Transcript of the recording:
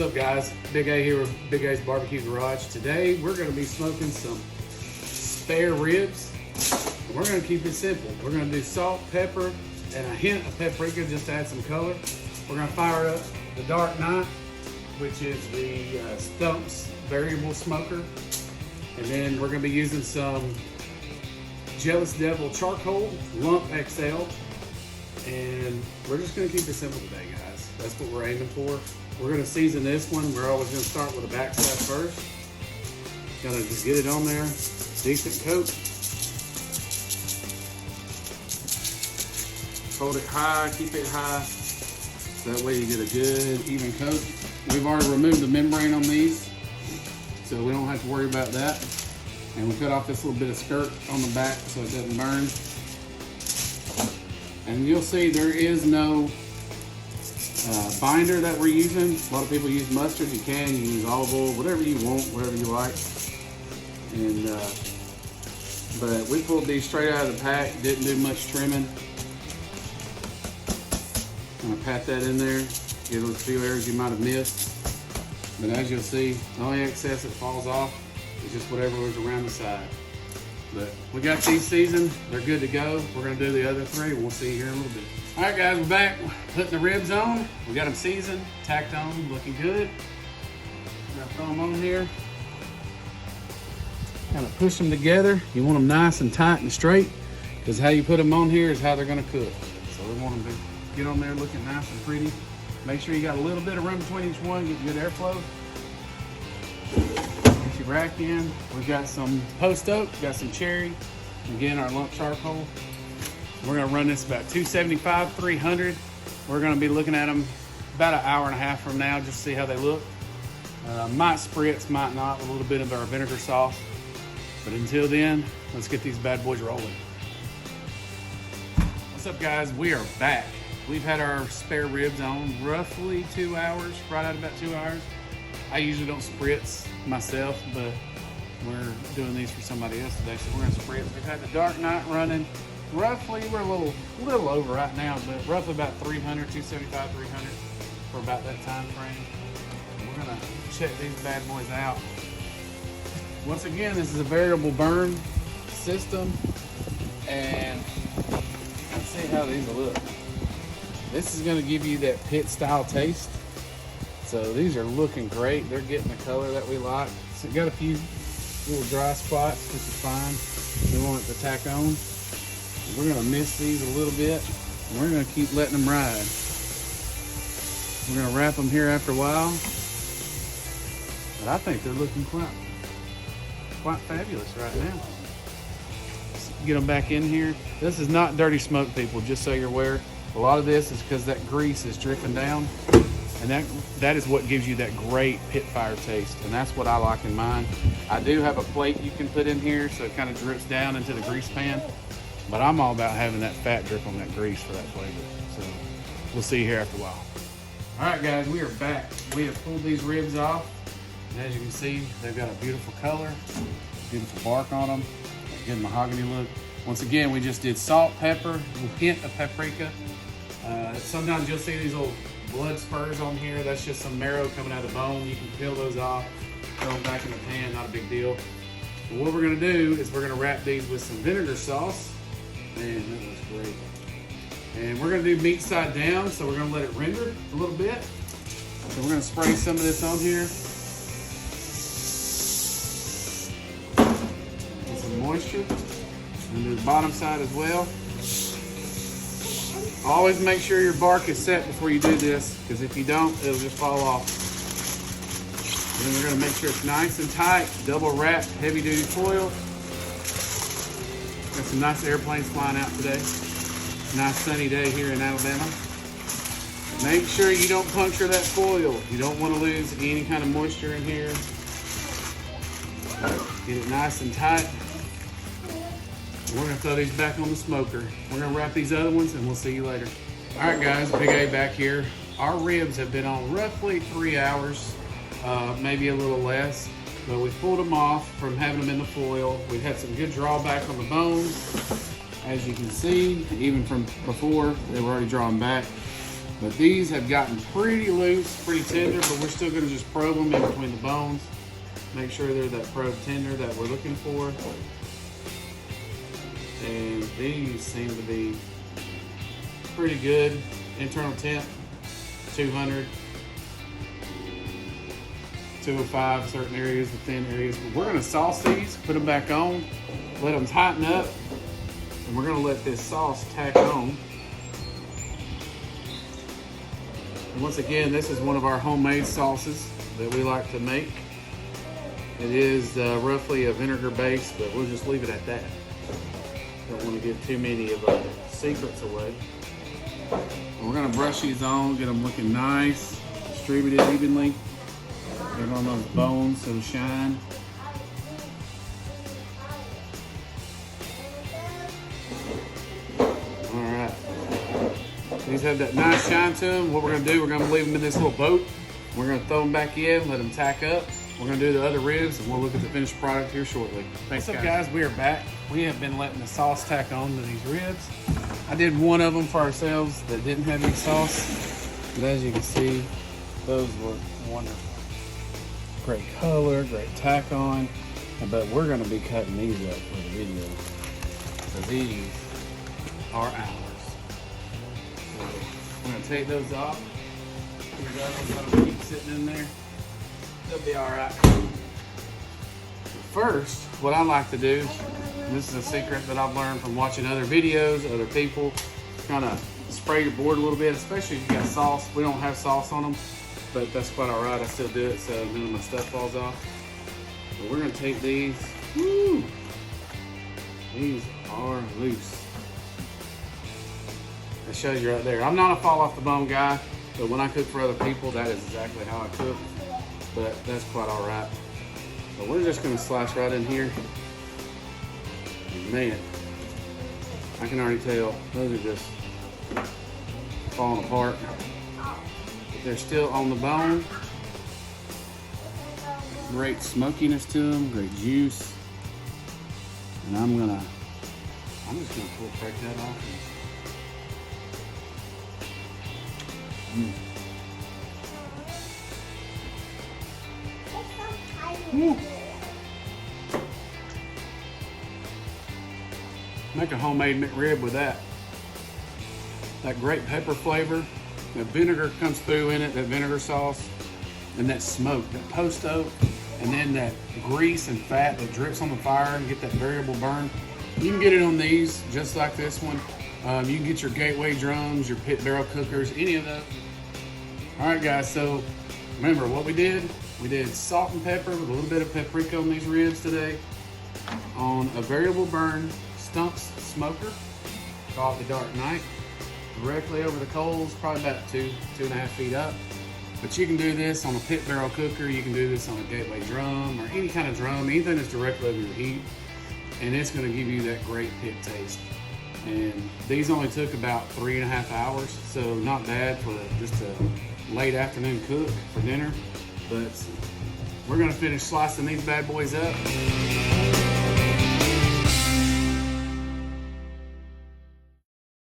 up, guys? Big A here with Big A's Barbecue Garage. Today we're going to be smoking some spare ribs. And we're going to keep it simple. We're going to do salt, pepper, and a hint of paprika just to add some color. We're going to fire up the Dark Knight, which is the Stump's variable smoker. And then we're going to be using some Jealous Devil charcoal, lump XL. And we're just going to keep it simple today, guys. That's what we're aiming for. We're going to season this one. We're always going to start with the backside first. Going to just get it on there. Decent coat. Hold it high, keep it high. So that way you get a good, even coat. We've already removed the membrane on these, so we don't have to worry about that. And we cut off this little bit of skirt on the back so it doesn't burn. And you'll see there is no binder that we're using. A lot of people use mustard. You can, you use olive oil, whatever you want, whatever you like. And but we pulled these straight out of the pack, didn't do much trimming. I'm gonna pat that in there, get a few areas you might have missed. But as you'll see, the only excess that falls off is just whatever was around the side. But we got these seasoned, they're good to go. We're gonna do the other three, we'll see here in a little bit. All right, guys, we're back, putting the ribs on. We got them seasoned, tacked on, looking good. We're gonna throw them on here. Kind of push them together. You want them nice and tight and straight, because how you put them on here is how they're gonna cook. So we want them to get on there looking nice and pretty. Make sure you got a little bit of room between each one, get good airflow. Get your rack in. We've got some post oak, got some cherry. Again, our lump charcoal. We're gonna run this about 275, 300. We're gonna be looking at them about an hour and a half from now, just to see how they look. Might spritz, might not, with a little bit of our vinegar sauce. But until then, let's get these bad boys rolling. What's up, guys? We are back. We've had our spare ribs on roughly 2 hours, right at about 2 hours. I usually don't spritz myself, but we're doing these for somebody else today, so we're gonna spritz. We've had the Dark Knight running. Roughly, we're a little over right now, but roughly about 300, 275, 300 for about that time frame. We're gonna check these bad boys out. Once again, this is a variable burn system, and let's see how these look. This is gonna give you that pit style taste. So these are looking great. They're getting the color that we like. So got a few little dry spots, which is fine. We want it to tack on. We're gonna miss these a little bit, and we're gonna keep letting them ride. We're gonna wrap them here after a while, but I think they're looking quite fabulous right now. Let's get them back in here. This is not dirty smoke, people, just so you're aware. A lot of this is because that grease is dripping down, and that is what gives you that great pit fire taste, and that's what I like in mine. I do have a plate you can put in here so it kind of drips down into the grease pan, but I'm all about having that fat drip on that grease for that flavor. So we'll see you here after a while. All right, guys, we are back. We have pulled these ribs off, and as you can see, they've got a beautiful color, beautiful bark on them, a good mahogany look. Once again, we just did salt, pepper, a hint of paprika. Sometimes you'll see these little blood spurs on here. That's just some marrow coming out of the bone. You can peel those off, throw them back in the pan, not a big deal. But what we're gonna do is we're gonna wrap these with some vinegar sauce. Man, that looks great. And we're gonna do meat side down, so we're gonna let it render a little bit. So we're gonna spray some of this on here. Get some moisture. And do the bottom side as well. Always make sure your bark is set before you do this, because if you don't, it'll just fall off. And then we're gonna make sure it's nice and tight, double wrapped, heavy duty foil. Got some nice airplanes flying out today. Nice sunny day here in Alabama. Make sure you don't puncture that foil. You don't want to lose any kind of moisture in here. Get it nice and tight. We're gonna throw these back on the smoker. We're gonna wrap these other ones and we'll see you later. All right, guys, Big A back here. Our ribs have been on roughly 3 hours, maybe a little less, but we pulled them off from having them in the foil. We've had some good drawback on the bones. As you can see, even from before, they were already drawing back. But these have gotten pretty loose, pretty tender, but we're still gonna just probe them in between the bones. Make sure they're that probe tender that we're looking for. And these seem to be pretty good. Internal temp, 200, 205, certain areas, the thin areas. But we're gonna sauce these, put them back on, let them tighten up, and we're gonna let this sauce tack on. And once again, this is one of our homemade sauces that we like to make. It is roughly a vinegar base, but we'll just leave it at that. Don't want to give too many of the secrets away. And we're gonna brush these on, get them looking nice, distribute it evenly. Get on those bones so they shine. All right. These have that nice shine to them. What we're gonna do, we're gonna leave them in this little boat. We're gonna throw them back in, let them tack up. We're gonna do the other ribs and we'll look at the finished product here shortly. Thanks, What's up, guys? We are back. We have been letting the sauce tack on to these ribs. I did one of them for ourselves that didn't have any sauce. But as you can see, those look wonderful. Great color, great tack on. But we're gonna be cutting these up for the video. So these are ours. So I'm gonna take those off. They're gonna keep sitting in there. They'll be all right. First, what I like to do, and this is a secret that I've learned from watching other videos, other people, kind of spray your board a little bit, especially if you got sauce. We don't have sauce on them, but that's quite all right. I still do it so none of my stuff falls off. But we're gonna take these. Woo! These are loose. That shows you right there. I'm not a fall off the bone guy, but when I cook for other people, that is exactly how I cook. But that's quite all right. So we're just gonna slice right in here. And man, I can already tell those are just falling apart. But they're still on the bone. Great smokiness to them, great juice. And I'm just gonna break that off. Woo. Make a homemade McRib with that. That great pepper flavor, that vinegar comes through in it, that vinegar sauce, and that smoke, that post oak, and then that grease and fat that drips on the fire and get that variable burn. You can get it on these, just like this one. You can get your gateway drums, your pit barrel cookers, any of those. All right, guys, so remember what we did? We did salt and pepper with a little bit of paprika on these ribs today on a variable burn stumps smoker called the Dark Knight, directly over the coals, probably about 2.5 feet up. But you can do this on a pit barrel cooker, you can do this on a gateway drum or any kind of drum, anything that's directly over your heat, and it's gonna give you that great pit taste. And these only took about 3.5 hours, so not bad for just a late afternoon cook for dinner. But we're gonna finish slicing these bad boys up.